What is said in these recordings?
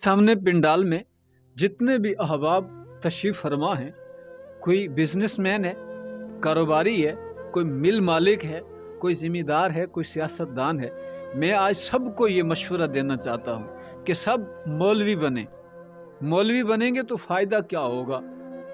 सामने पिंडाल में जितने भी अहबाब तशरीफ़ फरमा हैं, कोई बिजनेसमैन है, कारोबारी है, कोई मिल मालिक है, कोई ज़िम्मेदार है, कोई सियासतदान है। मैं आज सबको ये मशवरा देना चाहता हूँ कि सब मौलवी बने। मौलवी बनेंगे तो फ़ायदा क्या होगा?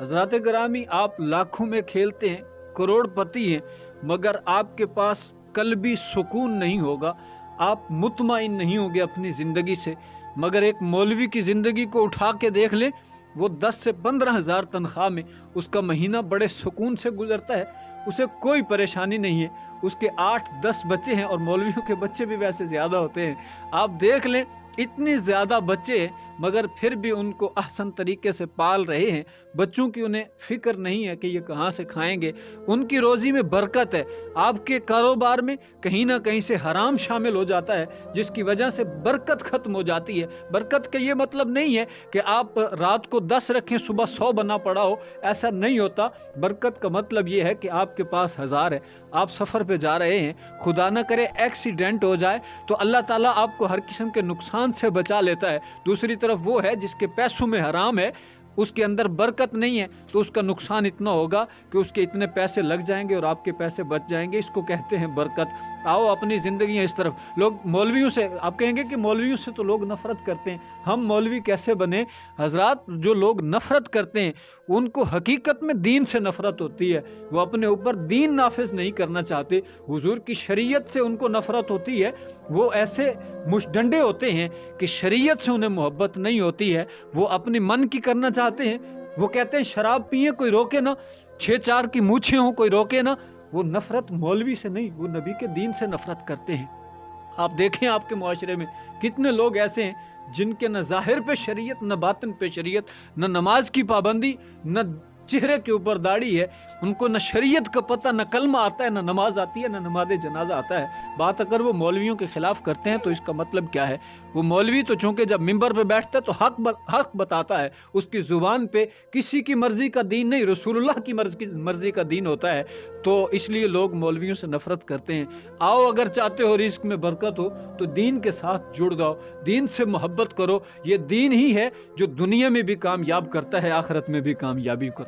हज़रात गिरामी, आप लाखों में खेलते हैं, करोड़पति हैं, मगर आपके पास कल्बी सुकून नहीं होगा, आप मुतमईन नहीं होंगे अपनी ज़िंदगी से। मगर एक मौलवी की ज़िंदगी को उठा के देख ले, वो 10 से 15 हज़ार तनख्वाह में उसका महीना बड़े सुकून से गुजरता है, उसे कोई परेशानी नहीं है। उसके 8-10 बच्चे हैं और मौलवियों के बच्चे भी वैसे ज़्यादा होते हैं। आप देख लें, इतने ज़्यादा बच्चे हैं मगर फिर भी उनको अहसन तरीके से पाल रहे हैं। बच्चों की उन्हें फ़िक्र नहीं है कि ये कहाँ से खाएंगे। उनकी रोज़ी में बरकत है। आपके कारोबार में कहीं ना कहीं से हराम शामिल हो जाता है, जिसकी वजह से बरकत ख़त्म हो जाती है। बरकत का ये मतलब नहीं है कि आप रात को 10 रखें, सुबह 100 बना पड़ा हो, ऐसा नहीं होता। बरकत का मतलब ये है कि आपके पास 1000 है, आप सफ़र पे जा रहे हैं, खुदा ना करे एक्सीडेंट हो जाए तो अल्लाह ताला आपको हर किस्म के नुकसान से बचा लेता है। दूसरी तरफ वो है जिसके पैसों में हराम है, उसके अंदर बरकत नहीं है, तो उसका नुकसान इतना होगा कि उसके इतने पैसे लग जाएंगे और आपके पैसे बच जाएंगे। इसको कहते हैं बरकत। आओ अपनी ज़िंदगी इस तरफ। लोग मौलवियों से, आप कहेंगे कि मौलवियों से तो लोग नफ़रत करते हैं, हम मौलवी कैसे बने? हजरात, जो लोग नफ़रत करते हैं उनको हकीकत में दीन से नफ़रत होती है। वो अपने ऊपर दीन नाफिज नहीं करना चाहते, हुजूर की शरीयत से उनको नफ़रत होती है। वो ऐसे मुशडंडे होते हैं कि शरीयत से उन्हें मोहब्बत नहीं होती है, वो अपने मन की करना चाहते हैं। वो कहते हैं शराब पिए कोई रोके ना, 6-4 की मूछें हों कोई रोके ना। वो नफ़रत मौलवी से नहीं, वो नबी के दीन से नफ़रत करते हैं। आप देखें आपके मुआशरे में कितने लोग ऐसे हैं जिनके न ज़ाहिर पे शरीयत, न बातिन पे शरीयत, न नमाज की पाबंदी, न चेहरे के ऊपर दाढ़ी है, उनको न शरीयत का पता, न कलमा आता है, न नमाज आती है, न नमाज जनाजा आता है। बात अगर वो मौलवियों के खिलाफ करते हैं तो इसका मतलब क्या है? वो मौलवी तो चूंकि जब मिंबर पे बैठता है तो हक बताता है, उसकी ज़ुबान पे किसी की मर्ज़ी का दीन नहीं, रसूलुल्लाह की मर्ज़ी का दीन होता है। तो इसलिए लोग मौलवियों से नफ़रत करते हैं। आओ, अगर चाहते हो रिज़्क़ में बरकत हो तो दीन के साथ जुड़ जाओ, दीन से मोहब्बत करो। ये दीन ही है जो दुनिया में भी कामयाब करता है, आखिरत में भी कामयाबी करता है।